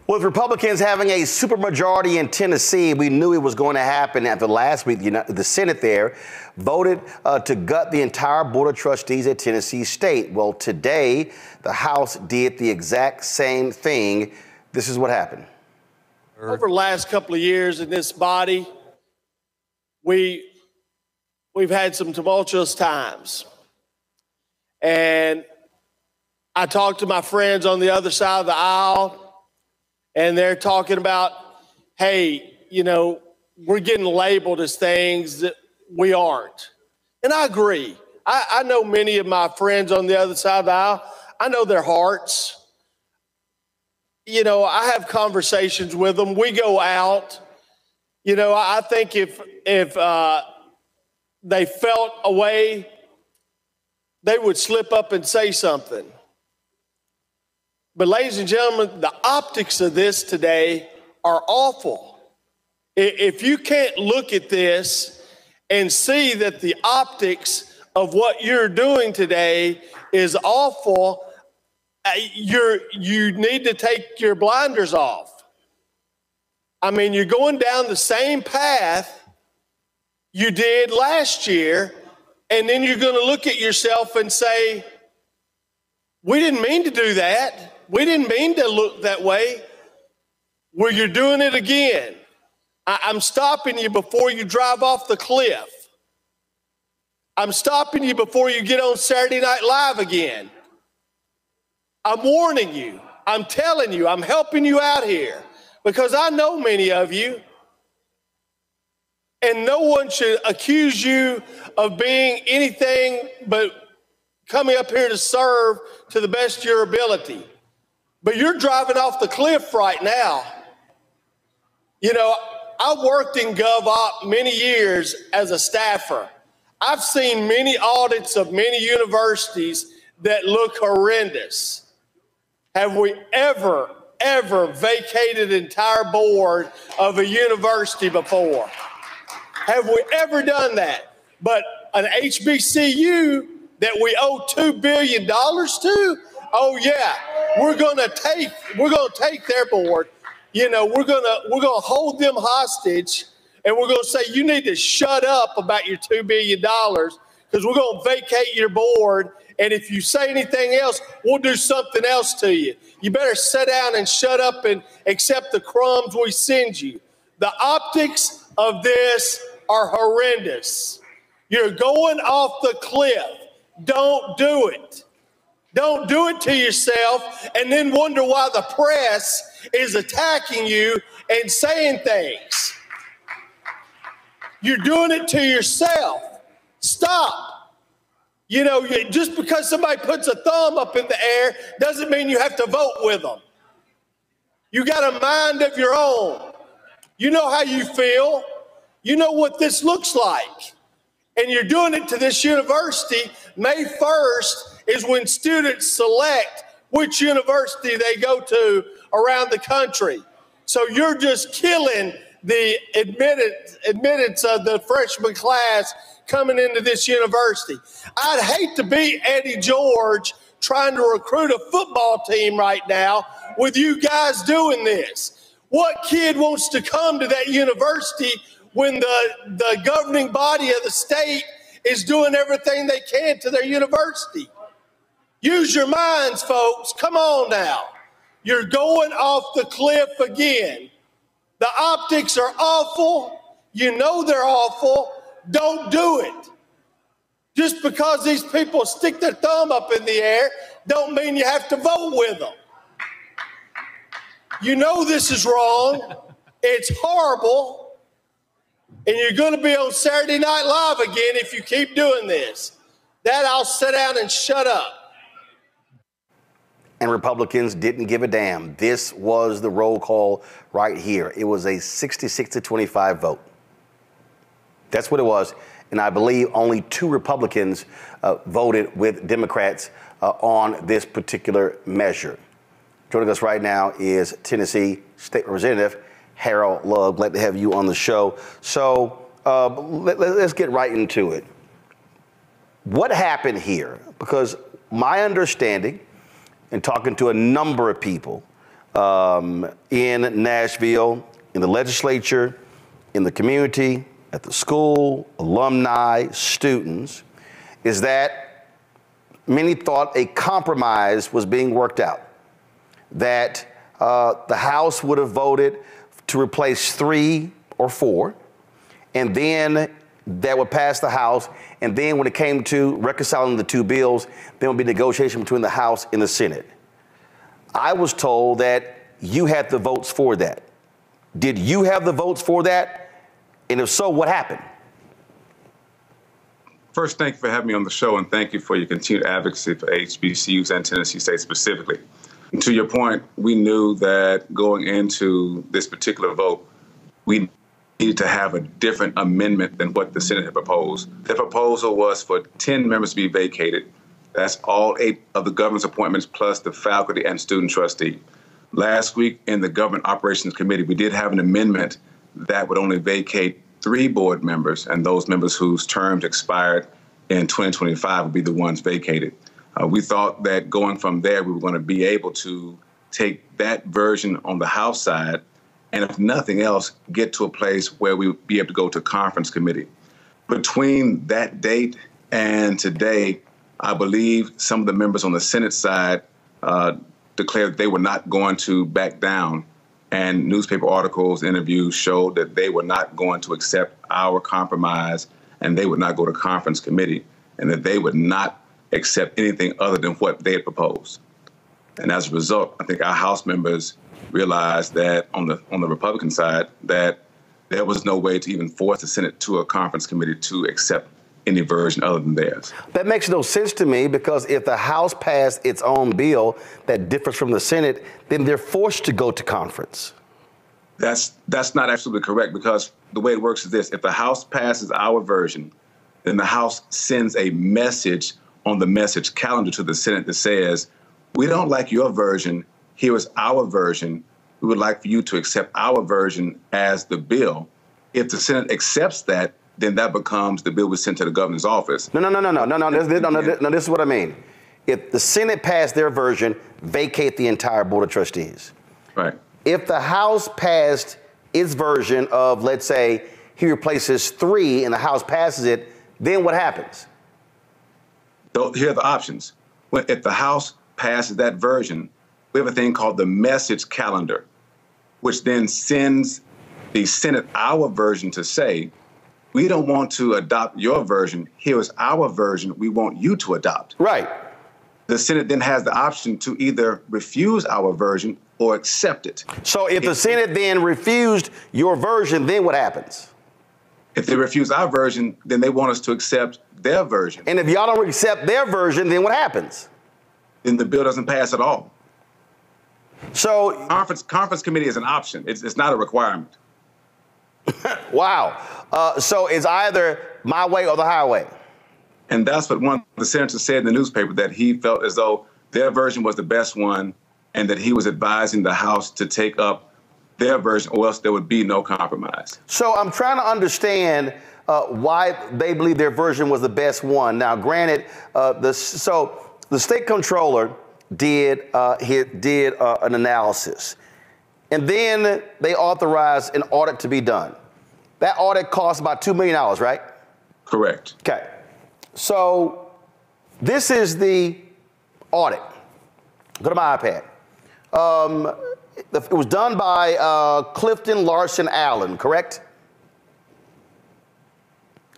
With Republicans having a supermajority in Tennessee, we knew it was going to happen after last week. The Senate there voted to gut the entire Board of Trustees at Tennessee State. Well, today, the House did the exact same thing. This is what happened. Over the last couple of years in this body, we've had some tumultuous times. And I talked to my friends on the other side of the aisle, and they're talking about, hey, you know, we're getting labeled as things that we aren't. And I agree. I know many of my friends on the other side of the aisle. I know their hearts. You know, I have conversations with them. We go out. You know, I think if they felt a way, they would slip up and say something. But ladies and gentlemen, the optics of this today are awful. If you can't look at this and see that the optics of what you're doing today is awful, you need to take your blinders off. I mean, you're going down the same path you did last year, and then you're going to look at yourself and say, we didn't mean to do that. We didn't mean to look that way. Well, you're doing it again. I'm stopping you before you drive off the cliff. I'm stopping you before you get on Saturday Night Live again. I'm warning you. I'm telling you. I'm helping you out here because I know many of you. And no one should accuse you of being anything but coming up here to serve to the best of your ability. But you're driving off the cliff right now. You know, I worked in GovOp many years as a staffer. I've seen many audits of many universities that look horrendous. Have we ever vacated an entire board of a university before? Have we ever done that? But an HBCU that we owe $2 billion to? Oh yeah, we're gonna take their board. You know, we're gonna hold them hostage, and we're gonna say you need to shut up about your $2 billion because we're gonna vacate your board. And if you say anything else, we'll do something else to you. You better sit down and shut up and accept the crumbs we send you. The optics of this are horrendous. You're going off the cliff. Don't do it. Don't do it to yourself and then wonder why the press is attacking you and saying things. You're doing it to yourself. Stop. You know, just because somebody puts a thumb up in the air doesn't mean you have to vote with them. You got a mind of your own. You know how you feel. You know what this looks like. And you're doing it to this university. May 1st is when students select which university they go to around the country. So you're just killing the admittance of the freshman class coming into this university. I'd hate to be Eddie George trying to recruit a football team right now with you guys doing this. What kid wants to come to that university when the governing body of the state is doing everything they can to their university? Use your minds, folks. Come on now. You're going off the cliff again. The optics are awful. You know they're awful. Don't do it. Just because these people stick their thumb up in the air don't mean you have to vote with them. You know this is wrong. It's horrible. And you're going to be on Saturday Night Live again if you keep doing this. That I'll sit down and shut up. And Republicans didn't give a damn. This was the roll call right here. It was a 66-25 vote. That's what it was. And I believe only 2 Republicans voted with Democrats on this particular measure. Joining us right now is Tennessee State Representative Harold Love. Glad to have you on the show. So let's get right into it. What happened here? Because my understanding, and talking to a number of people, in Nashville, in the legislature, in the community, at the school, alumni, students, is that many thought a compromise was being worked out, that the House would have voted to replace 3 or 4, and then that would pass the House, and then when it came to reconciling the 2 bills, there would be negotiation between the House and the Senate. I was told that you had the votes for that. Did you have the votes for that? And if so, what happened? First, thank you for having me on the show, and thank you for your continued advocacy for HBCUs and Tennessee State specifically. And to your point, we knew that going into this particular vote, we needed to have a different amendment than what the Senate had proposed. The proposal was for 10 members to be vacated. That's all 8 of the governor's appointments plus the faculty and student trustee. Last week in the Government Operations Committee, we did have an amendment that would only vacate 3 board members, and those members whose terms expired in 2025 would be the ones vacated. We thought that going from there, we were going to be able to take that version on the House side, and if nothing else, get to a place where we would be able to go to conference committee. Between that date and today, I believe some of the members on the Senate side declared they were not going to back down, and newspaper articles, interviews showed that they were not going to accept our compromise, and they would not go to conference committee, and that they would not accept anything other than what they had proposed. And as a result, I think our House members realized that on the Republican side, that there was no way to even force the Senate to a conference committee to accept any version other than theirs. That makes no sense to me, because if the House passed its own bill that differs from the Senate, then they're forced to go to conference. That's not absolutely correct, because the way it works is this: if the House passes our version, then the House sends a message on the message calendar to the Senate that says, we don't like your version, here is our version, we would like for you to accept our version as the bill. If the Senate accepts that, then that becomes the bill we sent to the governor's office. No, this is what I mean. If the Senate passed their version, vacate the entire Board of Trustees. Right. If the House passed its version of, let's say, he replaces 3 and the House passes it, then what happens? Here are the options. If the House passes that version, we have a thing called the message calendar, which then sends the Senate our version to say, we don't want to adopt your version. Here is our version we want you to adopt. Right. The Senate then has the option to either refuse our version or accept it. So if the Senate then refused your version, then what happens? If they refuse our version, then they want us to accept their version. And if y'all don't accept their version, then what happens? Then the bill doesn't pass at all. So conference committee is an option. It's not a requirement. Wow. So it's either my way or the highway. And that's what one of the senators said in the newspaper, that he felt as though their version was the best one, and that he was advising the House to take up their version, or else there would be no compromise. So I'm trying to understand why they believe their version was the best one. Now, granted, the state comptroller did an analysis, and then they authorized an audit to be done. That audit cost about $2 million, right? Correct. Okay. So this is the audit. Go to my iPad. It was done by Clifton Larson Allen, correct?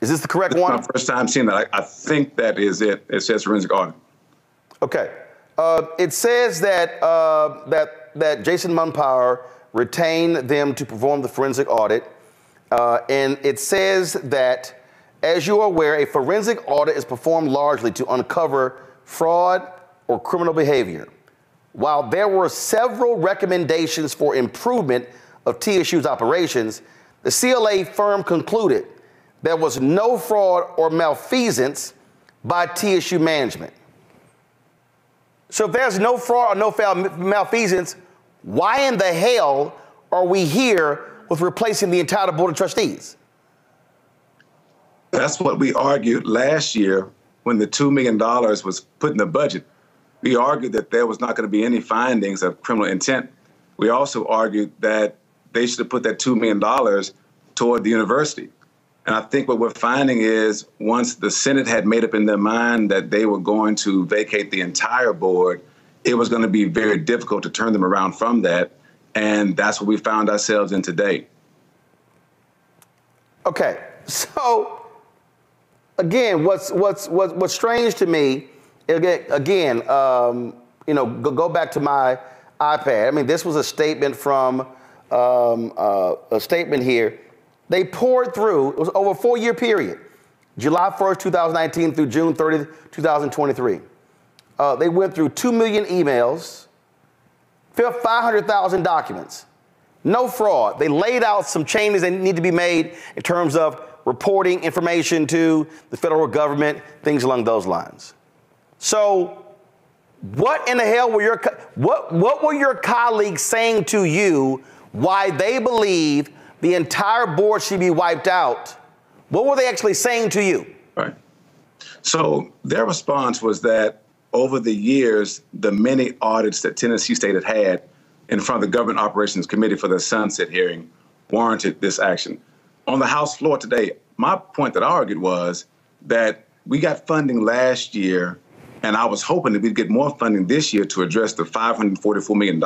Is this the correct one? It's my first time seeing that. I think that is it. It says forensic audit. Okay. It says that that Jason Munpower retained them to perform the forensic audit. And it says that, as you are aware, a forensic audit is performed largely to uncover fraud or criminal behavior. While there were several recommendations for improvement of TSU's operations, the CLA firm concluded there was no fraud or malfeasance by TSU management. So if there's no fraud or no malfeasance, why in the hell are we here with replacing the entire Board of Trustees? That's what we argued last year when the $2 million was put in the budget. We argued that there was not going to be any findings of criminal intent we also argued that they should have put that $2 million toward the university. And I think what we're finding is once the Senate had made up in their mind that they were going to vacate the entire board, it was going to be very difficult to turn them around from that. And that's what we found ourselves in today. Okay, so again, what's strange to me, again, go back to my iPad. I mean, this was a statement from a statement here. They poured through, it was over a 4-year period, July 1st, 2019 through June 30th, 2023. They went through 2 million emails, 500,000 documents. No fraud. They laid out some changes that need to be made in terms of reporting information to the federal government, things along those lines. So what in the hell were what were your colleagues saying to you why they believe the entire board should be wiped out? What were they actually saying to you? Right. So their response was that over the years, the many audits that Tennessee State had in front of the Government Operations Committee for the sunset hearing warranted this action. On the House floor today, my point that I argued was that we got funding last year, and I was hoping that we'd get more funding this year to address the $544 million.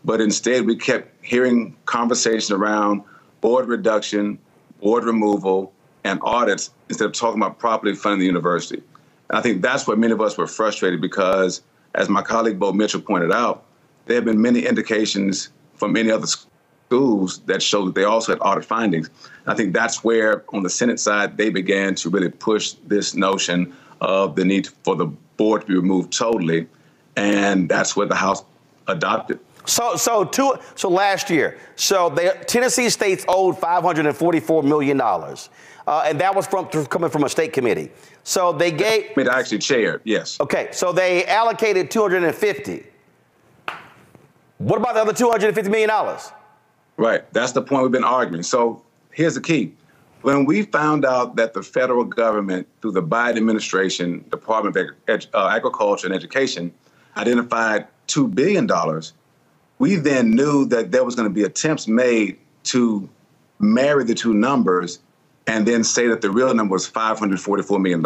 But instead, we kept hearing conversation around board reduction, board removal, and audits instead of talking about properly funding the university. And I think that's where many of us were frustrated because, as my colleague Bo Mitchell pointed out, there have been many indications from many other schools that show that they also had audit findings. And I think that's where, on the Senate side, they began to really push this notion of the need for the board to be removed totally. And that's what the House adopted. So last year, Tennessee State's owed $544 million. And that was coming from a state committee. So they gave... I actually chaired, yes. Okay, so they allocated $250. What about the other $250 million? Right, that's the point we've been arguing. So here's the key. When we found out that the federal government, through the Biden administration, Department of Agriculture and Education, identified $2 billion, we then knew that there was going to be attempts made to marry the two numbers and then say that the real number was $544 million.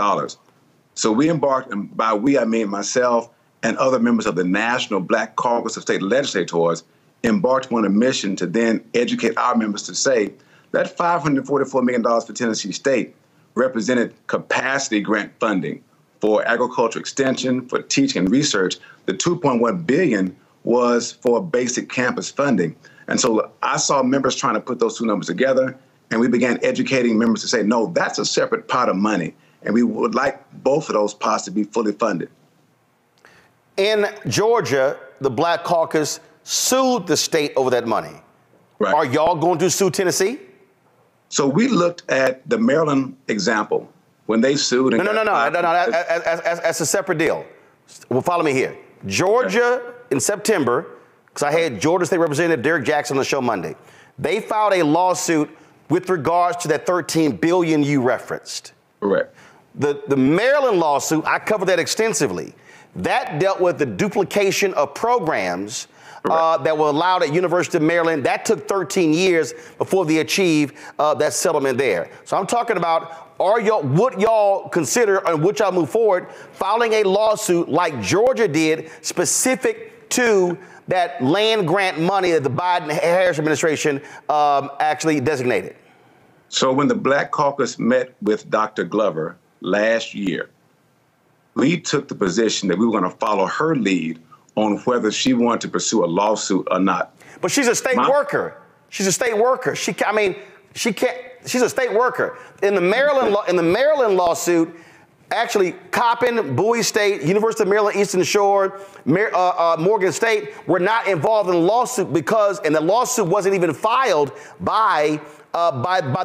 So we embarked, and by we, I mean myself and other members of the National Black Caucus of State Legislators, embarked on a mission to then educate our members to say that $544 million for Tennessee State represented capacity grant funding for agriculture extension, for teaching and research. The $2.1 billion was for basic campus funding. And so I saw members trying to put those two numbers together, and we began educating members to say, no, that's a separate pot of money, and we would like both of those pots to be fully funded. In Georgia, the Black Caucus sued the state over that money. Right. Are y'all going to sue Tennessee? So we looked at the Maryland example when they sued. No. That's a separate deal. Well, follow me here. Georgia, in September, because I had Georgia State Representative Derek Jackson on the show Monday, they filed a lawsuit with regards to that $13 billion you referenced. Correct. The Maryland lawsuit, I covered that extensively. That dealt with the duplication of programs that were allowed at University of Maryland. That took 13 years before they achieved that settlement there. So I'm talking about, would y'all consider, and would y'all move forward, filing a lawsuit like Georgia did specific to that land grant money that the Biden-Harris administration actually designated? So when the Black Caucus met with Dr. Glover last year, we took the position that we were going to follow her lead on whether she wanted to pursue a lawsuit or not. But she's a state worker. She's a state worker. She can't. She's a state worker. In the Maryland lawsuit, actually, Coppin, Bowie State, University of Maryland, Eastern Shore, Morgan State were not involved in the lawsuit and the lawsuit wasn't even filed by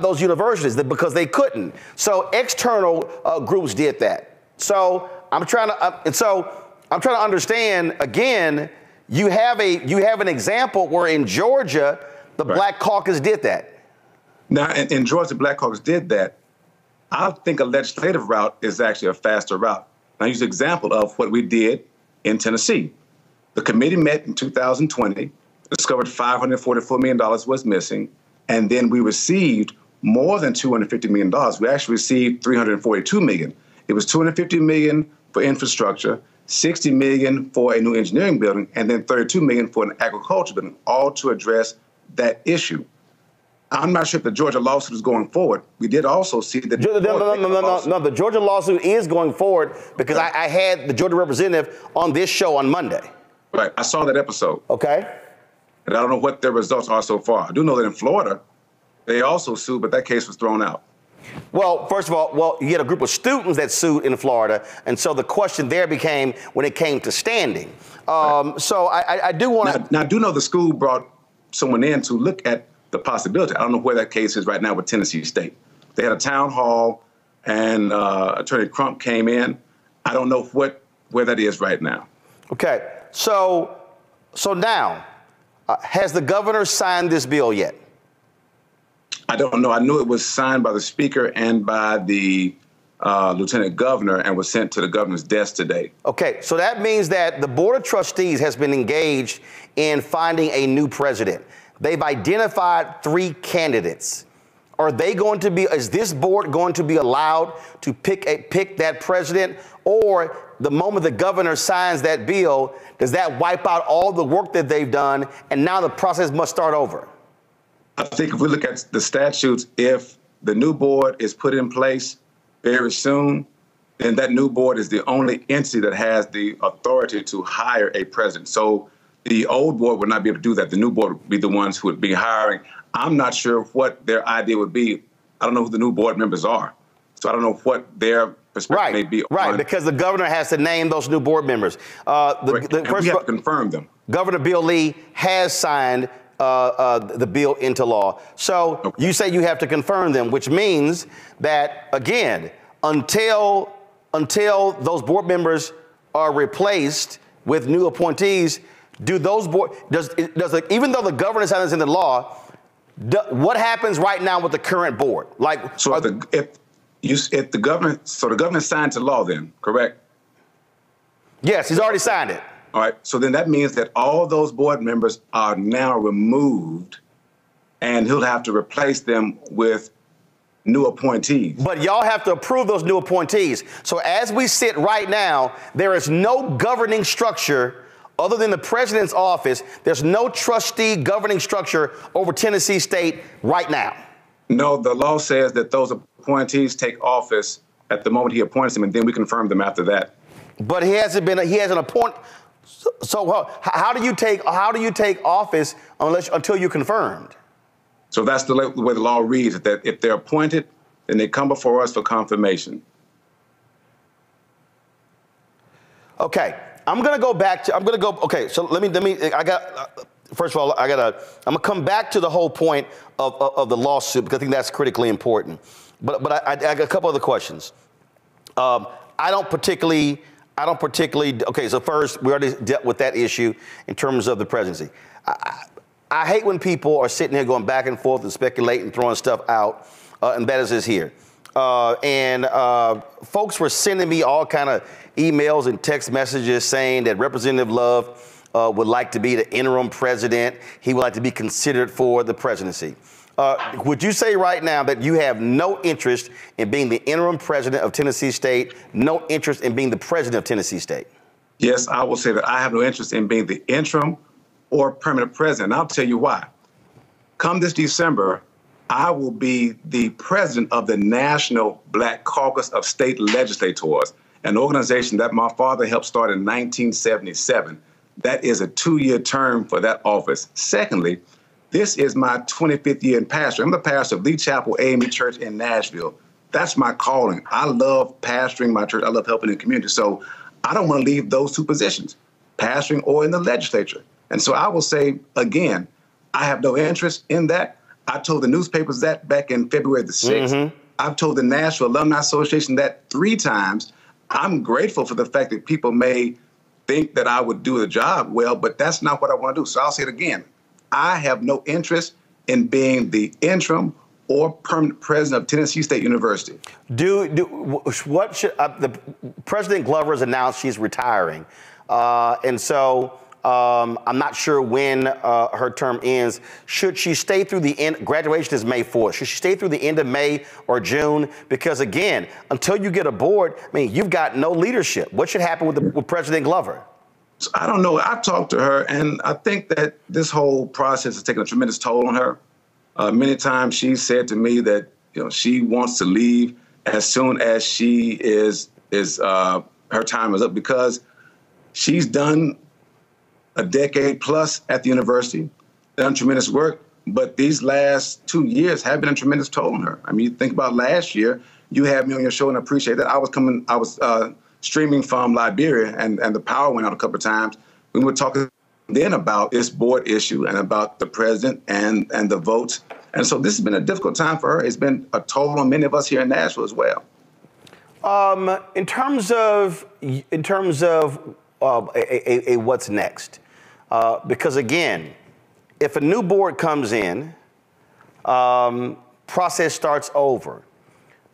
those universities because they couldn't. So external groups did that. So I'm trying to understand again. You have an example where in Georgia the Black Caucus did that. Now in Georgia, the Black Caucus did that. I think a legislative route is actually a faster route. And I use an example of what we did in Tennessee. The committee met in 2020. discovered $544 million was missing, and then we received more than $250 million. We actually received $342 million. It was $250 million for infrastructure, $60 million for a new engineering building, and then $32 million for an agriculture building, all to address that issue. I'm not sure if the Georgia lawsuit is going forward. We did also see that. No, the Georgia lawsuit is going forward because I had the Georgia representative on this show on Monday. Right, I saw that episode. Okay. And I don't know what their results are so far. I do know that in Florida, they also sued, but that case was thrown out. Well, first of all, you had a group of students that sued in Florida, and so the question there became when it came to standing. So I do want to. Now, I do know the school brought someone in to look at the possibility. I don't know where that case is right now with Tennessee State. They had a town hall, and Attorney Crump came in. I don't know where that is right now. Okay, so now, has the governor signed this bill yet? I don't know. I knew it was signed by the speaker and by the lieutenant governor and was sent to the governor's desk today. Okay, so that means that the Board of Trustees has been engaged in finding a new president. They've identified 3 candidates. Are they going to be, is this board going to be allowed to pick that president, or the moment the governor signs that bill, does that wipe out all the work that they've done and now the process must start over? I think if we look at the statutes, if the new board is put in place very soon, then that new board is the only entity that has the authority to hire a president. So the old board would not be able to do that. The new board would be the ones who would be hiring. I'm not sure what their idea would be. I don't know who the new board members are. So I don't know what their perspective may be. Right, because the governor has to name those new board members. We have to confirm them. Governor Bill Lee has signed the bill into law. So you say you have to confirm them, which means that, again, until those board members are replaced with new appointees, do those board even though the governor signs into law, what happens right now with the current board? Like, so if the governor signed to law, then correct? Yes, he's already signed it. All right. So then that means that all those board members are now removed, and he'll have to replace them with new appointees. But y'all have to approve those new appointees. So as we sit right now, there is no governing structure other than the president's office. There's no trustee governing structure over Tennessee State right now. No, the law says that those appointees take office at the moment he appoints them, and then we confirm them after that. But he hasn't appointed. So how do you take office until you're confirmed? So that's the way the law reads, that if they're appointed, then they come before us for confirmation. Okay, I'm gonna go. Okay, so let me. First of all, I'm gonna come back to the whole point of the lawsuit because I think that's critically important. But I got a couple other questions. I don't particularly. Okay, so first, we already dealt with that issue in terms of the presidency. I hate when people are sitting here going back and forth and speculating, throwing stuff out, and that is here. Folks were sending me all kind of emails and text messages saying that Representative Love would like to be the interim president. He would like to be considered for the presidency. Would you say right now that you have no interest in being the interim president of Tennessee State, no interest in being the president of Tennessee State? Yes, I will say that I have no interest in being the interim or permanent president. And I'll tell you why. Come this December, I will be the president of the National Black Caucus of State Legislators, an organization that my father helped start in 1977. That is a 2-year term for that office. Secondly, this is my 25th year in pastor. I'm the pastor of Lee Chapel AME Church in Nashville. That's my calling. I love pastoring my church. I love helping the community. So I don't want to leave those 2 positions, pastoring or in the legislature. And so I will say, again, I have no interest in that. I told the newspapers that back in February the 6th. Mm-hmm. I've told the Nashville Alumni Association that 3 times. I'm grateful for the fact that people may think that I would do the job well, but that's not what I want to do. So I'll say it again. I have no interest in being the interim or permanent president of Tennessee State University. What should the President Glover has announced she's retiring, and so I'm not sure when her term ends. Should she stay through the end? Graduation is May 4th. Should she stay through the end of May or June? Because again, until you get a board, I mean, you've got no leadership. What should happen with President Glover? So I don't know. I've talked to her, and I think that this whole process has taken a tremendous toll on her. Many times she's said to me that she wants to leave as soon as her time is up, because she's done a decade plus at the university, done tremendous work, but these last 2 years have been a tremendous toll on her. I mean, you think about last year, you had me on your show, and I appreciate that. I was streaming from Liberia, and the power went out a couple of times. We were talking then about this board issue and about the president and the votes. And so this has been a difficult time for her. It's been a toll on many of us here in Nashville as well. In terms of a what's next, because again, if a new board comes in, process starts over.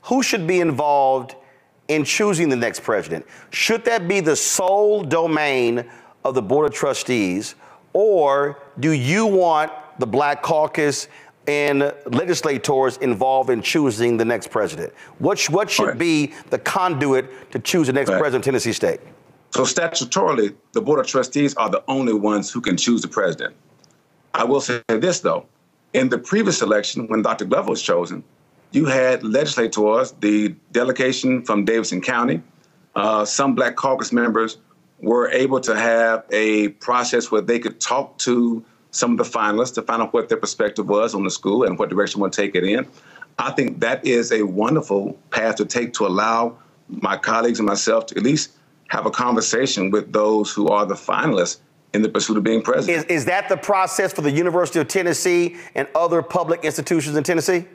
Who should be involved in choosing the next president? Should that be the sole domain of the Board of Trustees, or do you want the Black Caucus and legislators involved in choosing the next president? What should be the conduit to choose the next president of Tennessee State? So statutorily, the Board of Trustees are the only ones who can choose the president. I will say this, though. In the previous election, when Dr. Glover was chosen, you had legislators, the delegation from Davidson County, some Black Caucus members were able to have a process where they could talk to some of the finalists to find out what their perspective was on the school and what direction we'll take it in. I think that is a wonderful path to take to allow my colleagues and myself to at least have a conversation with those who are the finalists in the pursuit of being president. Is that the process for the University of Tennessee and other public institutions in Tennessee?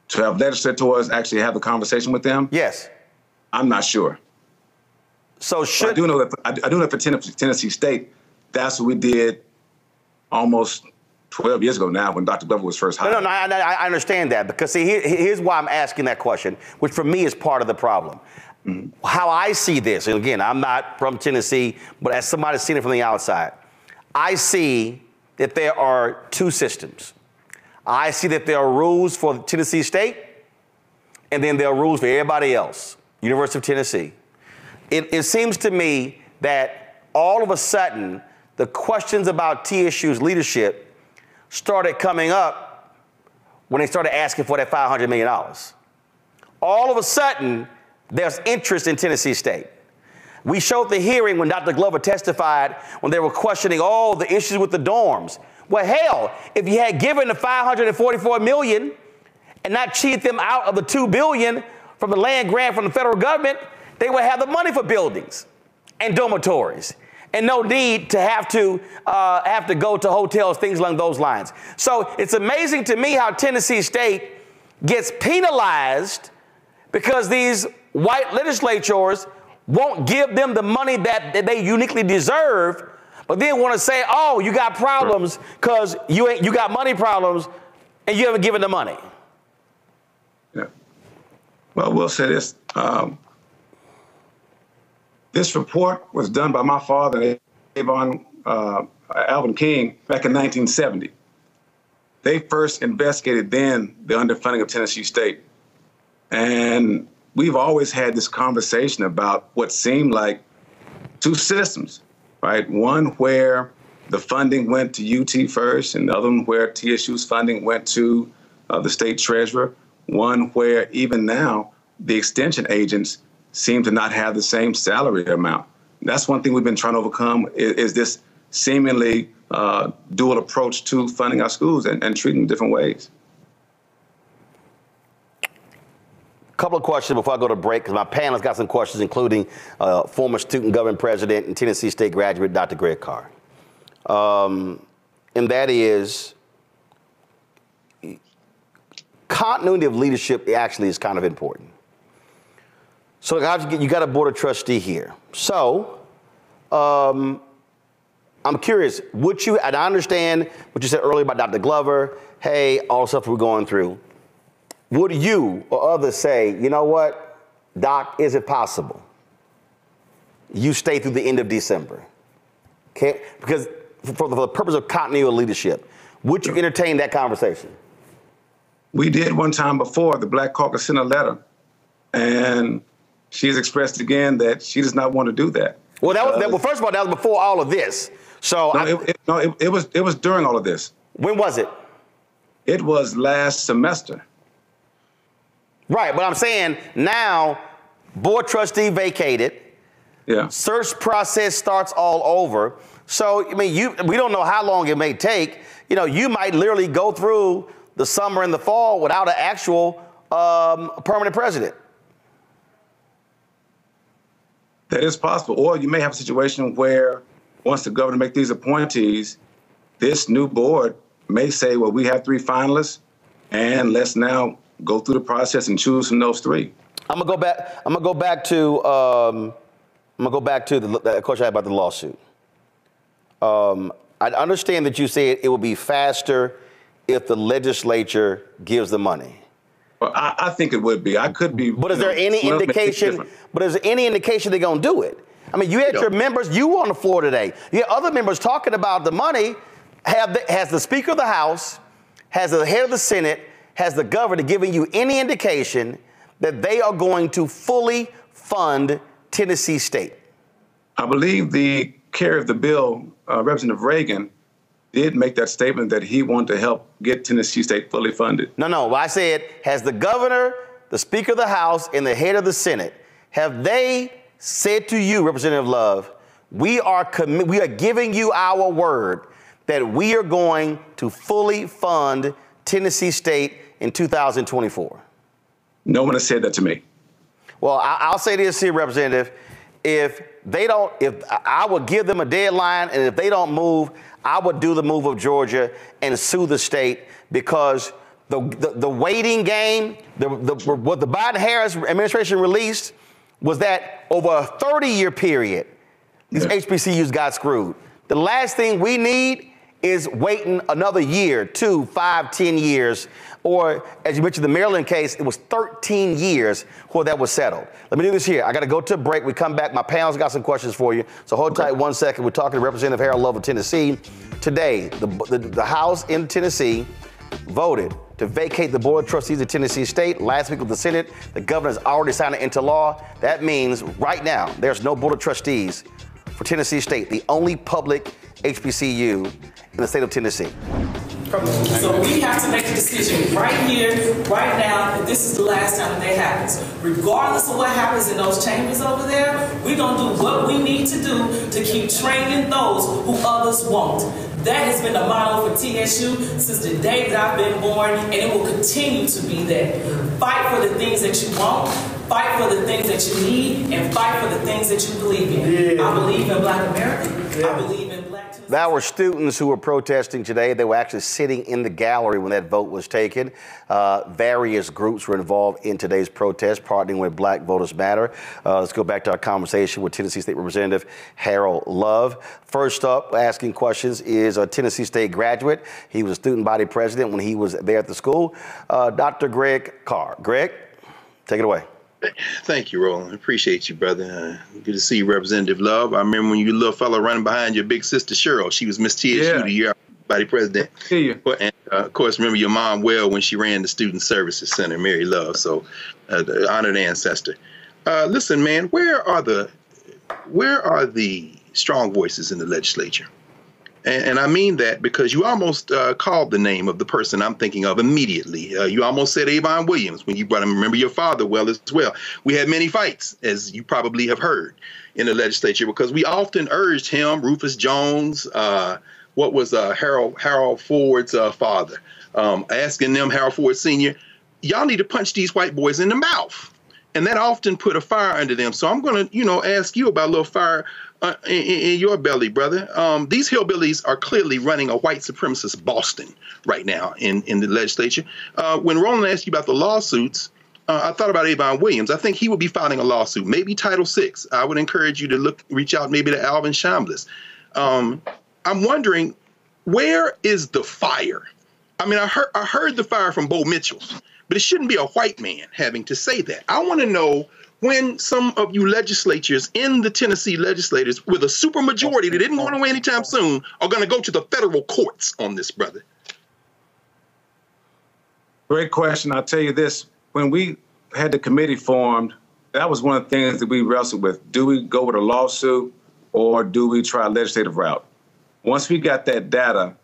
To have legislators actually have a conversation with them? Yes. I'm not sure. So should... I do know that for Tennessee State, that's what we did almost 12 years ago now when Dr. Glover was first hired. No, I understand that, because see, here's why I'm asking that question, which for me is part of the problem. Mm-hmm. How I see this, and again, I'm not from Tennessee, but as somebody seen it from the outside, I see that there are two systems. I see that there are rules for Tennessee State, and then there are rules for everybody else, University of Tennessee. It seems to me that all of a sudden, the questions about TSU's leadership started coming up when they started asking for that $500 million. All of a sudden, there's interest in Tennessee State. We showed the hearing when Dr. Glover testified when they were questioning all the issues with the dorms. Well, hell, if you had given the $544 million and not cheated them out of the $2 billion from the land grant from the federal government, they would have the money for buildings and dormitories and no need to have to go to hotels, things along those lines. So it's amazing to me how Tennessee State gets penalized because these white legislators won't give them the money that they uniquely deserve, but then want to say, oh, you got problems because you got money problems and you haven't given the money. Yeah. Well, we'll say this. This report was done by my father, Alvin King, back in 1970. They first investigated then the underfunding of Tennessee State. And we've always had this conversation about what seemed like two systems, right? One where the funding went to UT first, and the other one where TSU's funding went to the state treasurer. One where even now the extension agents seem to not have the same salary amount. That's one thing we've been trying to overcome is this seemingly dual approach to funding our schools and treating them different ways. Couple of questions before I go to break, because my panel's got some questions, including former student government president and Tennessee State graduate, Dr. Greg Carr. And that is, continuity of leadership actually is kind of important. So you got a board of trustee here. So I'm curious, would you, and I understand what you said earlier about Dr. Glover, hey, all the stuff we're going through. Would you or others say, you know what, Doc, is it possible you stay through the end of December? Because for the purpose of continuity of leadership, would you entertain that conversation? We did one time before. The Black Caucus sent a letter, and she has expressed again that she does not want to do that. Well, well, first of all, that was before all of this. So it was during all of this. When was it? It was last semester. Right, but I'm saying now, board trustee vacated. Yeah. Search process starts all over. So I mean, we don't know how long it may take. You know, you might literally go through the summer and the fall without an actual permanent president. That is possible. Or you may have a situation where once the governor makes these appointees, this new board may say, well, we have 3 finalists, and let's now go through the process and choose from those 3. I'm gonna go back to the question I had about the lawsuit. I understand that you said it would be faster if the legislature gives the money. Well, I think it would be. I could be. But is there any indication? But is there any indication they're gonna do it? I mean, you had your members. You were on the floor today. You had other members talking about the money. Has the Speaker of the House, has the head of the Senate, has the governor given you any indication that they are going to fully fund Tennessee State? I believe the carrier of the bill, Representative Reagan, did make that statement that he wanted to help get Tennessee State fully funded. No. I said, has the governor, the Speaker of the House, and the head of the Senate, have they said to you, Representative Love, we are giving you our word that we are going to fully fund Tennessee State in 2024? No one has said that to me. Well, I'll say this here, Representative. If I would give them a deadline, and if they don't move, I would do the move of Georgia and sue the state, because the waiting game, what the Biden-Harris administration released was that over a 30-year period, these HBCUs got screwed. The last thing we need is waiting another year, 2, 5, 10 years, or as you mentioned, the Maryland case, it was 13 years before that was settled. Let me do this here. I got to go to a break. We come back. My panel's got some questions for you. So hold tight 1 second. We're talking to Representative Harold Love of Tennessee. Today, the House in Tennessee voted to vacate the Board of Trustees of Tennessee State. Last week with the Senate, the governor's already signed it into law. That means right now, there's no Board of Trustees for Tennessee State, the only public HBCU in the state of Tennessee. So we have to make a decision right here, right now, that this is the last time that happens. Regardless of what happens in those chambers over there, we're going to do what we need to do to keep training those who others won't. That has been the motto for TSU since the day that I've been born, and it will continue to be that. Fight for the things that you want, fight for the things that you need, and fight for the things that you believe in. I believe in Black America. I believe in Black Tuesday. There were students who were protesting today. They were actually sitting in the gallery when that vote was taken. Various groups were involved in today's protest, partnering with Black Voters Matter. Let's go back to our conversation with Tennessee State Representative Harold Love. First up, asking questions is a Tennessee State graduate. He was a student body president when he was there at the school. Dr. Greg Carr. Greg, take it away. Thank you, Roland. Appreciate you, brother. Good to see you, Representative Love. I remember when you little fella running behind your big sister, Cheryl. She was Miss TSU the year body president. And, of course, remember your mom well when she ran the Student Services Center, Mary Love. So, honored ancestor. Listen, man, where are the strong voices in the legislature? And I mean that because you almost called the name of the person I'm thinking of immediately. You almost said Avon Williams when you brought him. Remember your father well as well. We had many fights, as you probably have heard, in the legislature because we often urged him, Rufus Jones, what was Harold Ford's father, asking them, Harold Ford Sr., y'all need to punch these white boys in the mouth. And that often put a fire under them. So I'm going to, ask you about a little fire in your belly, brother. These hillbillies are clearly running a white supremacist Boston right now in the legislature. When Roland asked you about the lawsuits, I thought about Avon Williams. I think he would be filing a lawsuit, maybe Title VI. I would encourage you to reach out maybe to Alvin Chambliss. I'm wondering, where is the fire? I mean, I heard the fire from Bo Mitchell, but it shouldn't be a white man having to say that. I want to know when some of you legislatures in the Tennessee legislators with a super majority that didn't want away anytime soon are going to go to the federal courts on this, brother? Great question. I'll tell you this. When we had the committee formed, that was one of the things that we wrestled with. Do we go with a lawsuit or do we try a legislative route? Once we got that data,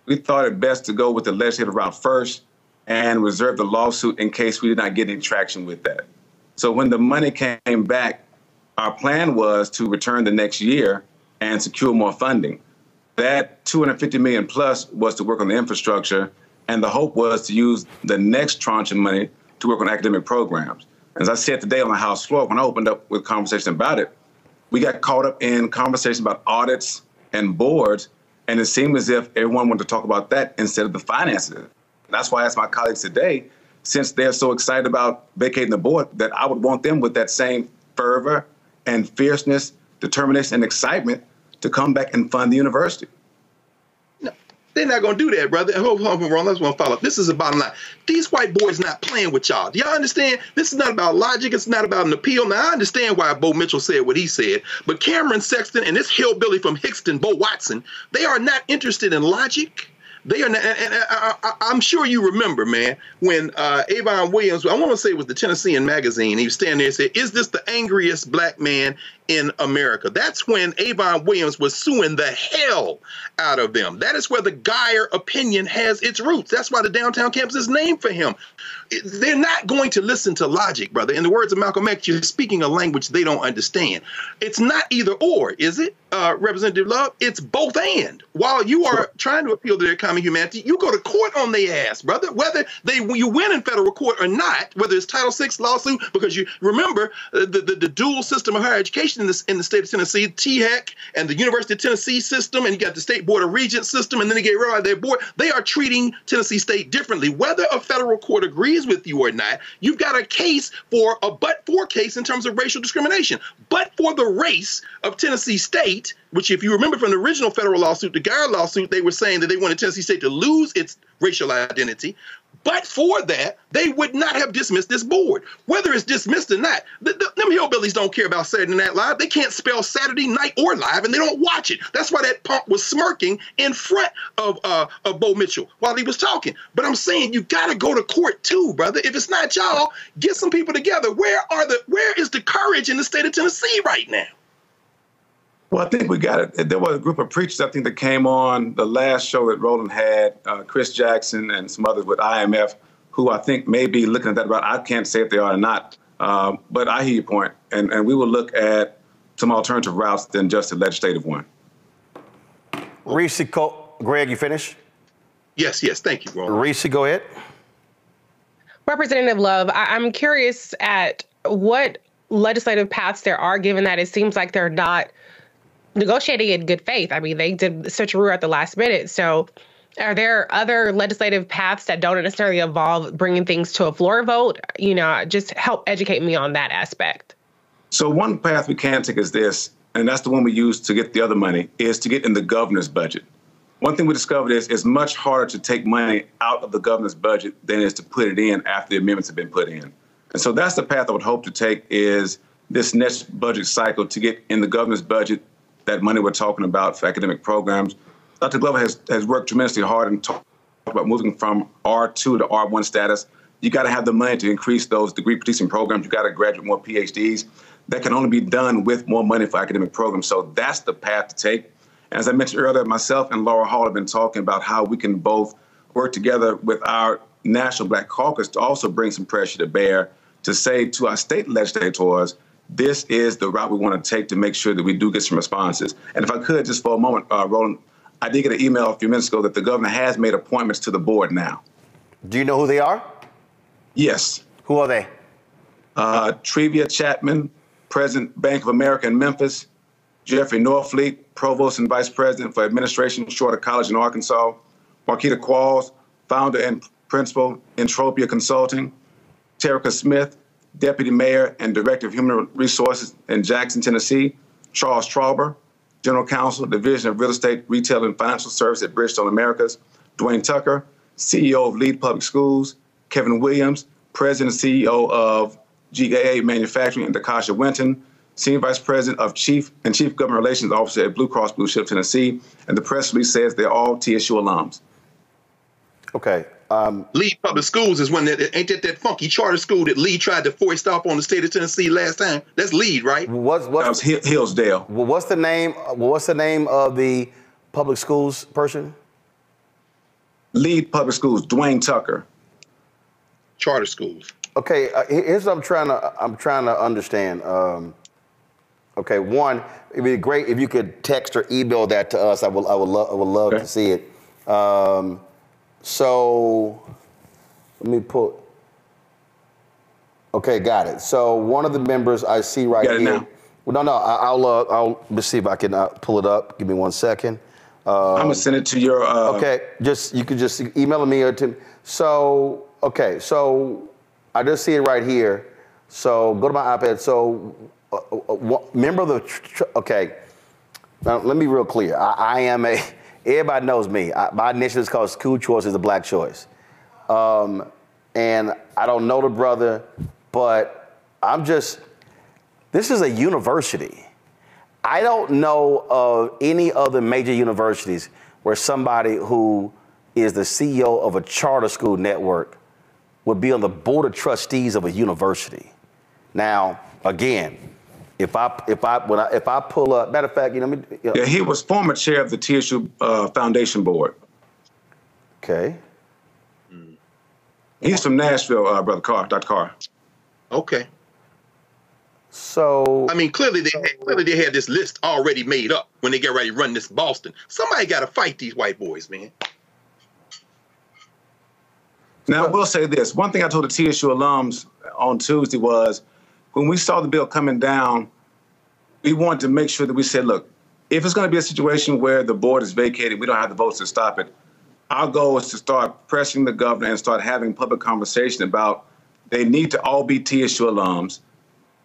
we thought it best to go with the legislative route first and reserve the lawsuit in case we did not get any traction with that. So when the money came back, our plan was to return the next year and secure more funding. That $250 million plus was to work on the infrastructure, and the hope was to use the next tranche of money to work on academic programs. As I said today on the House floor, when I opened up with conversation about it, we got caught up in conversation about audits and boards, and it seemed as if everyone wanted to talk about that instead of the finances. That's why I asked my colleagues today, since they're so excited about vacating the board, that I would want them with that same fervor and fierceness, determination, and excitement to come back and fund the university. No, they're not going to do that, brother. Hold on, Roland. I just want to follow up. This is the bottom line. These white boys not playing with y'all. Do y'all understand? This is not about logic. It's not about an appeal. Now, I understand why Bo Mitchell said what he said, but Cameron Sexton and this hillbilly from Hickston, Bo Watson, they are not interested in logic. They are not, and I'm sure you remember, man, when Avon Williams, I want to say it was the Tennessean magazine, he was standing there and said, "Is this the angriest black man in America?" That's when Avon Williams was suing the hell out of them. That is where the Geyer opinion has its roots. That's why the downtown campus is named for him. They're not going to listen to logic, brother. In the words of Malcolm X, you're speaking a language they don't understand. It's not either or, is it, Representative Love? It's both and. While you are trying to appeal to their common humanity, you go to court on their ass, brother, whether you win in federal court or not, whether it's Title VI lawsuit, because you remember the dual system of higher education in the state of Tennessee, THEC and the University of Tennessee system, and you got the State Board of Regents system, and then they get rid of their board. They are treating Tennessee State differently. Whether a federal court agrees with you or not, you've got a case for a but-for case in terms of racial discrimination. But for the race of Tennessee State, which if you remember from the original federal lawsuit, the Geyer lawsuit, they were saying that they wanted Tennessee State to lose its racial identity. But for that, they would not have dismissed this board. Whether it's dismissed or not, them hillbillies don't care about Saturday Night Live. They can't spell Saturday night or live, and they don't watch it. That's why that punk was smirking in front of Bo Mitchell while he was talking. But I'm saying you got to go to court too, brother. If it's not y'all, get some people together. Where is the courage in the state of Tennessee right now? Well, I think we got it. There was a group of preachers, I think, that came on the last show that Roland had, Chris Jackson and some others with IMF, who I think may be looking at that route. I can't say if they are or not, but I hear your point. And we will look at some alternative routes than just a legislative one. Reese, Greg, you finished? Yes. Thank you, Roland. Reese, go ahead. Representative Love, I'm curious at what legislative paths there are, given that it seems like they're not negotiating in good faith. I mean, they did such a route at the last minute. So are there other legislative paths that don't necessarily involve bringing things to a floor vote? You know, just help educate me on that aspect. So one path we can take is this, and that's the one we use to get the other money, is to get in the governor's budget. One thing we discovered is it's much harder to take money out of the governor's budget than it is to put it in after the amendments have been put in. And so that's the path I would hope to take, is this next budget cycle to get in the governor's budget that money we're talking about for academic programs. Dr. Glover has worked tremendously hard and talked about moving from R2 to R1 status. You got to have the money to increase those degree-producing programs. You got to graduate more PhDs. That can only be done with more money for academic programs. So that's the path to take. As I mentioned earlier, myself and Laura Hall have been talking about how we can both work together with our National Black Caucus to also bring some pressure to bear to say to our state legislators, this is the route we want to take to make sure that we do get some responses. And if I could, just for a moment, Roland, I did get an email a few minutes ago that the governor has made appointments to the board now. Do you know who they are? Yes. Who are they? Trevia Chapman, President, Bank of America in Memphis. Jeffrey Norfleet, Provost and Vice President for Administration, Shorter College in Arkansas. Marquita Qualls, Founder and Principal, Entropia Consulting. Terica Smith, Deputy Mayor and Director of Human Resources in Jackson, Tennessee. Charles Trauber, General Counsel, Division of Real Estate, Retail and Financial Service at Bridgestone Americas. Dwayne Tucker, CEO of Lead Public Schools. Kevin Williams, President and CEO of GAA Manufacturing, and Dakasha Winton, Senior Vice President of Chief Government Relations Officer at Blue Cross Blue Shield, Tennessee. And the press release says they're all TSU alums. Okay. Lee Public Schools is one ain't that funky charter school that Lee tried to foist off on the state of Tennessee last time? That's Lead, right? That was Hillsdale. Well, what's the name of the public schools person? Lead Public Schools, Dwayne Tucker. Charter schools. Okay, here's what I'm trying to understand. Okay, one, it'd be great if you could text or email that to us. I would love to see it. So let me pull. Okay, got it. So one of the members I see right here. Now? Well, no, I'll let's see if I can pull it up. Give me 1 second. I'm gonna send it to your. Okay, you could just email me or to. So okay, so I just see it right here. So go to my iPad. So member of the. Okay, now let me be real clear. I am a. Everybody knows me. My initiative is called School Choice is a Black Choice. And I don't know the brother, but this is a university. I don't know of any other major universities where somebody who is the CEO of a charter school network would be on the board of trustees of a university. Now, again, if I pull up, matter of fact, Yeah, he was former chair of the TSU Foundation Board. Okay. He's from Nashville, Brother Carr, Dr. Carr. Okay. So I mean, clearly they had this list already made up when they get ready to run this Boston. Somebody got to fight these white boys, man. Now, I will say this. One thing I told the TSU alums on Tuesday was, when we saw the bill coming down, we wanted to make sure that we said, look, if it's going to be a situation where the board is vacated, we don't have the votes to stop it, our goal is to start pressing the governor and start having public conversation about they need to all be TSU alums.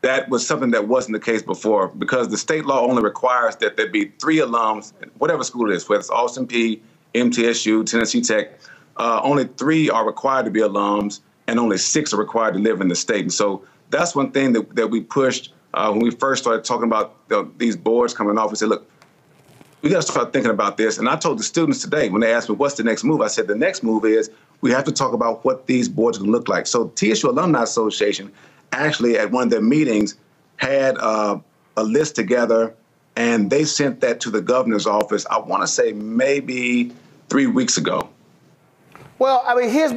That was something that wasn't the case before, because the state law only requires that there be 3 alums, whatever school it is, whether it's Austin P, MTSU, Tennessee Tech, only 3 are required to be alums and only 6 are required to live in the state. And so that's one thing that we pushed when we first started talking about these boards coming off. We said, look, we got to start thinking about this. And I told the students today, when they asked me, what's the next move? I said, the next move is we have to talk about what these boards can look like. So TSU Alumni Association actually at one of their meetings had a list together, and they sent that to the governor's office, I want to say maybe 3 weeks ago. Well, I mean, here's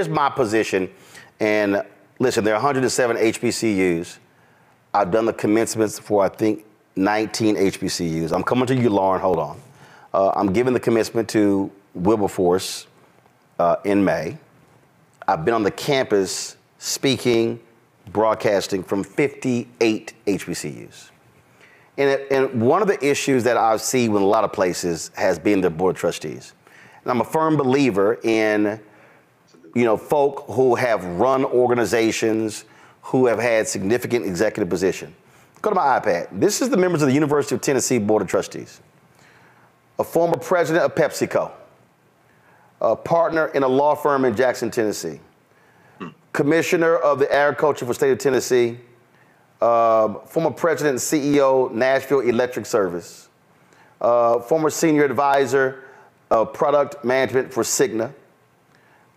my position. And listen, there are 107 HBCUs. I've done the commencements for, I think, 19 HBCUs. I'm coming to you, Lauren. Hold on. I'm giving the commencement to Wilberforce in May. I've been on the campus speaking, broadcasting from 58 HBCUs. And one of the issues that I see with a lot of places has been the board of trustees. And I'm a firm believer in folk who have run organizations, who have had significant executive position. Go to my iPad. This is the members of the University of Tennessee Board of Trustees. A former president of PepsiCo, a partner in a law firm in Jackson, Tennessee, commissioner of the Agriculture for the State of Tennessee, former president and CEO, Nashville Electric Service, former senior advisor of product management for Cigna,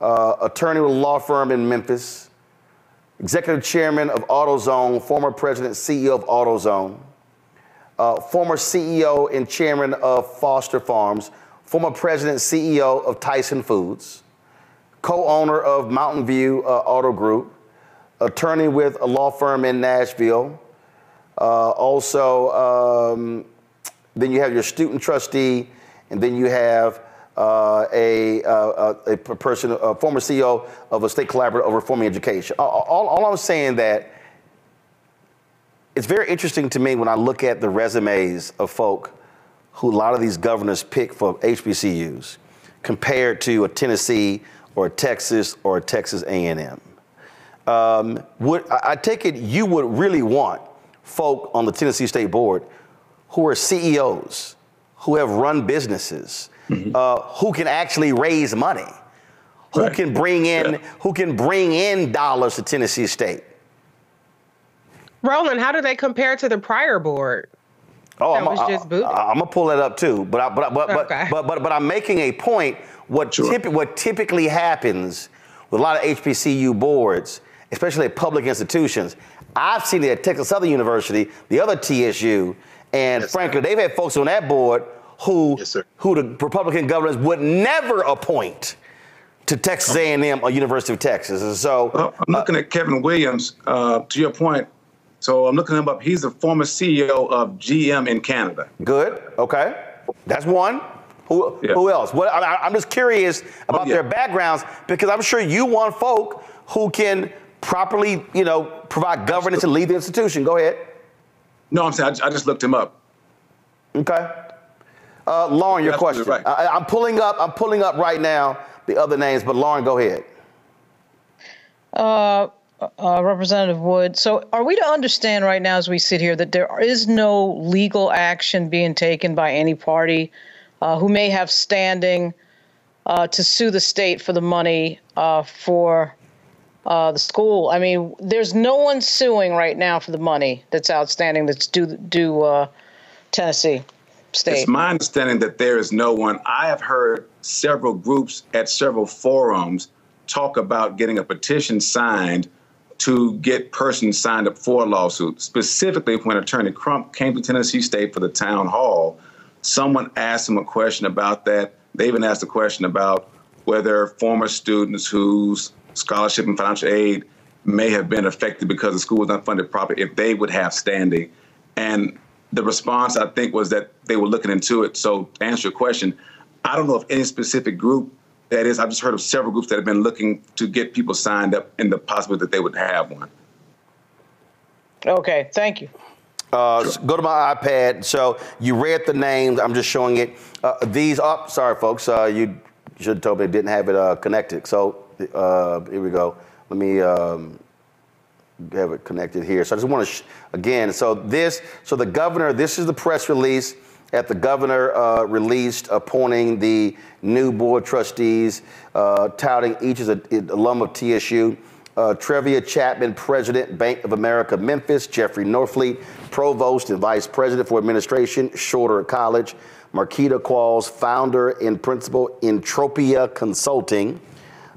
attorney with a law firm in Memphis, executive chairman of AutoZone, former president, CEO of AutoZone, former CEO and chairman of Foster Farms, former president, CEO of Tyson Foods, co-owner of Mountain View Auto Group, attorney with a law firm in Nashville. Then you have your student trustee, and then you have a person, a former CEO of a state collaborative of reforming education. All I'm saying that it's very interesting to me when I look at the resumes of folk who a lot of these governors pick for HBCUs compared to a Tennessee or a Texas or a Texas A&M. I take it you would really want folk on the Tennessee State Board who are CEOs, who have run businesses, who can actually raise money, who can bring in dollars to Tennessee State. Roland, how do they compare to the prior board? Oh, I'm gonna pull that up too. But I'm making a point. What typically happens with a lot of HBCU boards, especially at public institutions, I've seen it at Texas Southern University, the other TSU, and frankly, they've had folks on that board who the Republican governors would never appoint to Texas A&M or University of Texas. And so I'm looking at Kevin Williams. To your point, so I'm looking him up. He's the former CEO of GM in Canada. Good. Okay, that's one. Who else? I'm just curious about their backgrounds, because I'm sure you want folk who can properly, provide governance and lead the institution. Go ahead. No, I'm saying I just looked him up. Okay. Lauren, your question. Right. I'm pulling up right now the other names, but Lauren, go ahead. Representative Wood, so are we to understand right now as we sit here that there is no legal action being taken by any party who may have standing to sue the state for the money for the school? I mean, there's no one suing right now for the money that's outstanding that's due Tennessee State. It's my understanding that there is no one. I have heard several groups at several forums talk about getting a petition signed to get persons signed up for a lawsuit. Specifically, when Attorney Crump came to Tennessee State for the town hall, someone asked him a question about that. They even asked a question about whether former students whose scholarship and financial aid may have been affected because the school was not funded properly, if they would have standing. And the response, I think, was that they were looking into it. So to answer your question, I don't know of any specific group that is. I've just heard of several groups that have been looking to get people signed up in the possibility that they would have one. Okay, thank you. Sure. Go to my iPad. So you read the names. I'm just showing it. Sorry, folks. You should have told me it didn't have it connected. So here we go. Let me have it connected here. So I just want to, again, so the governor, this is the press release that the governor released appointing the new board trustees, touting each as an alum of TSU. Trevia Chapman, President, Bank of America, Memphis. Jeffrey Norfleet, Provost and Vice President for Administration, Shorter College. Marquita Qualls, Founder and Principal, Entropia Consulting.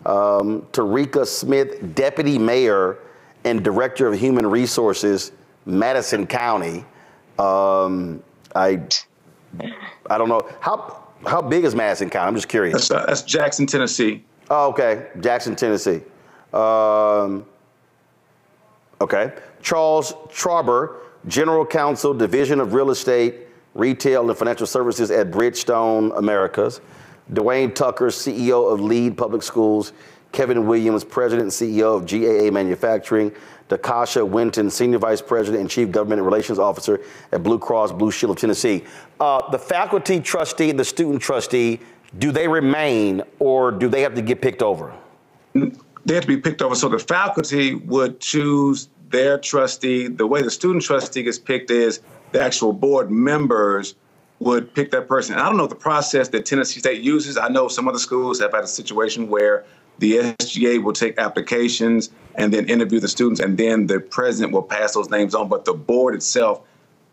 Tarika Smith, Deputy Mayor and Director of Human Resources, Madison County. I don't know. How big is Madison County? I'm just curious. That's Jackson, Tennessee. Oh, okay. Jackson, Tennessee. Okay. Charles Trauber, General Counsel, Division of Real Estate, Retail and Financial Services at Bridgestone Americas. Dwayne Tucker, CEO of Lead Public Schools. Kevin Williams, President and CEO of GAA Manufacturing. Dakasha Winton, Senior Vice President and Chief Government Relations Officer at Blue Cross Blue Shield of Tennessee. The faculty trustee and the student trustee, do they remain or do they have to get picked over? They have to be picked over. So the faculty would choose their trustee. The way the student trustee gets picked is the actual board members would pick that person. And I don't know the process that Tennessee State uses. I know some other schools have had a situation where the SGA will take applications and then interview the students, and then the president will pass those names on. But the board itself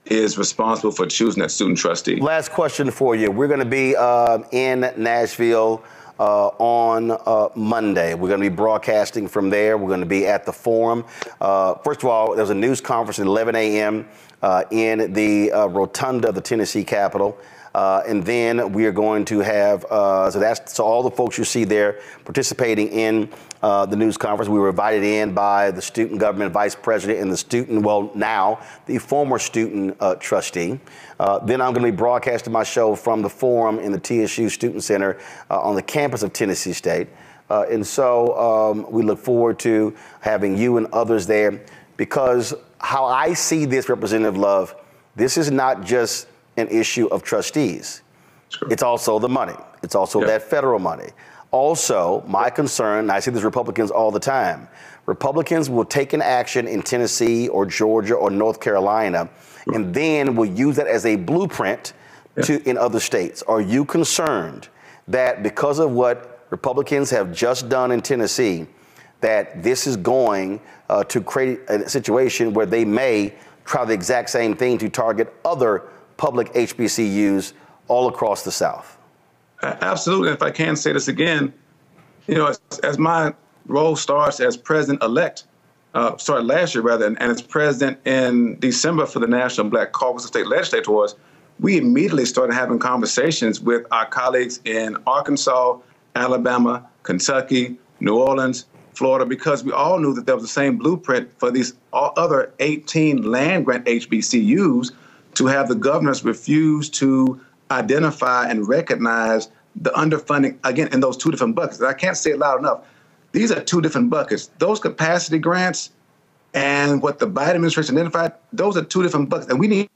is responsible for choosing that student trustee. Last question for you. We're going to be in Nashville on Monday. We're going to be broadcasting from there. We're going to be at the forum. First of all, there's a news conference at 11 a.m. In the rotunda of the Tennessee Capitol. And then we are going to have, so all the folks you see there participating in the news conference. We were invited in by the student government vice president and the student, well, now the former student trustee. Then I'm going to be broadcasting my show from the forum in the TSU Student Center on the campus of Tennessee State. And so we look forward to having you and others there, because how I see this, Representative Love, this is not just an issue of trustees. Sure. It's also the money. It's also that federal money. Also, my concern, and I see this Republicans all the time, Republicans will take an action in Tennessee or Georgia or North Carolina, and then will use that as a blueprint in other states. Are you concerned that because of what Republicans have just done in Tennessee, that this is going to create a situation where they may try the exact same thing to target other public HBCUs all across the South? Absolutely. If I can say this again, you know, as my role starts as president-elect, started last year rather, and as president in December for the National Black Caucus of State Legislators, we immediately started having conversations with our colleagues in Arkansas, Alabama, Kentucky, New Orleans, Florida, because we all knew that there was the same blueprint for these other 18 land-grant HBCUs to have the governors refuse to identify and recognize the underfunding, again, in those two different buckets. And I can't say it loud enough. These are two different buckets. Those capacity grants and what the Biden administration identified, those are two different buckets. And we need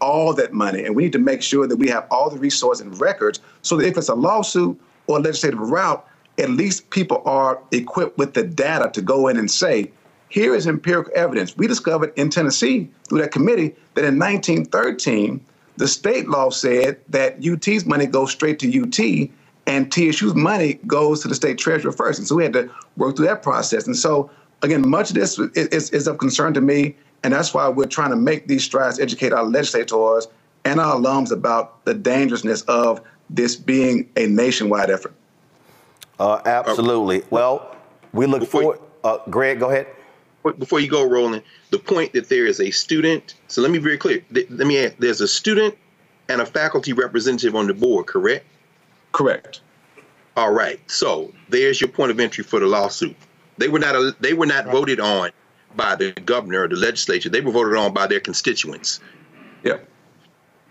all that money, and we need to make sure that we have all the resources and records so that if it's a lawsuit or a legislative route, at least people are equipped with the data to go in and say, here is empirical evidence. We discovered in Tennessee through that committee that in 1913, the state law said that UT's money goes straight to UT and TSU's money goes to the state treasurer first. And so we had to work through that process. And so, again, much of this is of concern to me. And that's why we're trying to make these strides, educate our legislators and our alums about the dangerousness of this being a nationwide effort. Absolutely. Well, we look forward. Greg, go ahead. Before you go, Roland, the point that there is a student. So let me be very clear. Let me add, there's a student and a faculty representative on the board, correct? Correct. All right. So there's your point of entry for the lawsuit. They were not voted on by the governor or the legislature. They were voted on by their constituents. Yeah.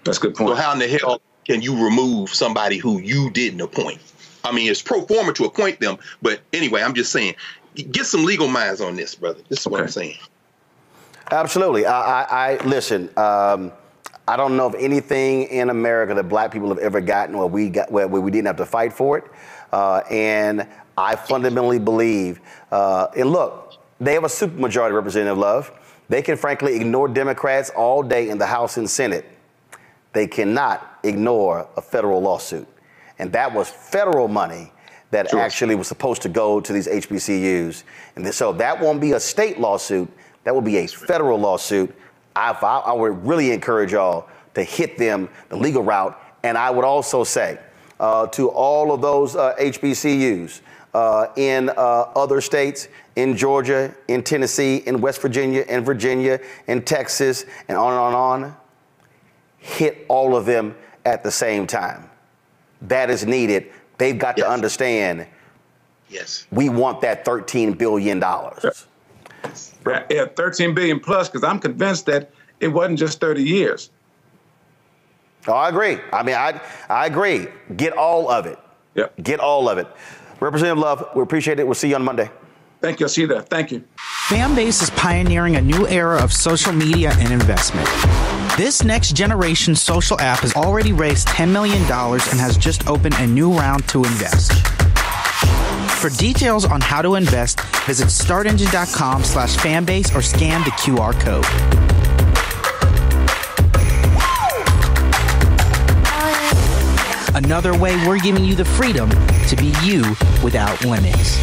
That's a good point. So how in the hell can you remove somebody who you didn't appoint? I mean, it's pro forma to appoint them. But anyway, I'm just saying, get some legal minds on this, brother. This is what I'm saying. Absolutely. I listen. I don't know of anything in America that black people have ever gotten where we didn't have to fight for it. And I fundamentally believe, and look, they have a supermajority, Representative Love. They can frankly ignore Democrats all day in the House and Senate. They cannot ignore a federal lawsuit. And that was federal money that actually was supposed to go to these HBCUs. And so that won't be a state lawsuit. That will be a federal lawsuit. I would really encourage y'all to hit them the legal route. And I would also say to all of those HBCUs in other states, in Georgia, in Tennessee, in West Virginia, in Texas, and on, hit all of them at the same time. That is needed. They've got to understand, we want that $13 billion. Yeah, $13 billion plus, because I'm convinced that it wasn't just 30 years. Oh, I agree. I mean, I agree. Get all of it. Yep. Get all of it. Representative Love, we appreciate it. We'll see you on Monday. Thank you. I'll see you there. Thank you. Fanbase is pioneering a new era of social media and investment. This next generation social app has already raised $10 million and has just opened a new round to invest. For details on how to invest, visit startengine.com/fanbase or scan the QR code. Another way we're giving you the freedom to be you without limits.